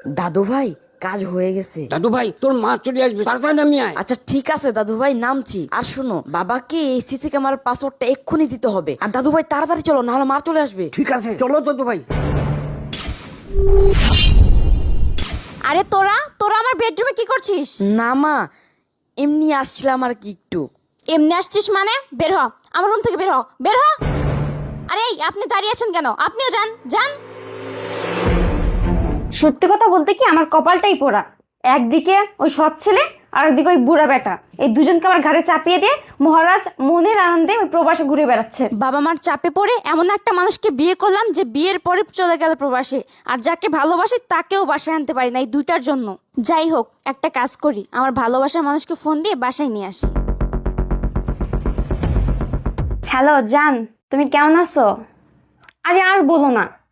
দাদু ভাই কাজ হয়ে গেছে। দাদু ভাই তোর মা চলে আসবে, তাড়াতাড়ি নামিয়ে আয়। আচ্ছা ঠিক আছে দাদু ভাই, নামছি। আর শোনো, বাবাকে এই সিসি ক্যামেরার পাসওয়ার্ডটা এক্ষুনি দিতে হবে। আর দাদু ভাই তাড়াতাড়ি চলো, নাহলে মা চলে আসবে। ঠিক আছে চলো দাদু ভাই। আরে তোরা তোরা আমার বেডরুমে কি করছিস? না মা, এমনি আসছিলাম আর কি একটু। এমনি আসছিস মানে? বের হ, আমার রুম থেকে বের হ, বের হ। আরে এই, আপনি দাঁড়িয়ে আছেন কেন? আপনিও যান যান। সত্যি কথা বলতে কি, আমার কপালটাই পোড়া। একদিকে ওই সৎ ছেলে আর একদিকে ওই বুড়া বেটা, এই দুজনকে আমার ঘাড়ে চাপিয়ে দিয়ে মহারাজ মনের আনন্দে ওই প্রবাসে ঘুরে বেড়াচ্ছে। বাবা মার চাপে পড়ে এমন একটা মানুষকে বিয়ে করলাম যে বিয়ের পরে চলে গেল প্রবাসে, আর যাকে ভালোবাসি তাকেও বাসায় আনতে পারি না এই দুইটার জন্য। যাই হোক, একটা কাজ করি, আমার ভালোবাসার মানুষকে ফোন দিয়ে বাসায় নিয়ে আসি। হ্যালো জান, তুমি কেমন আছো? আরে আর বলো না,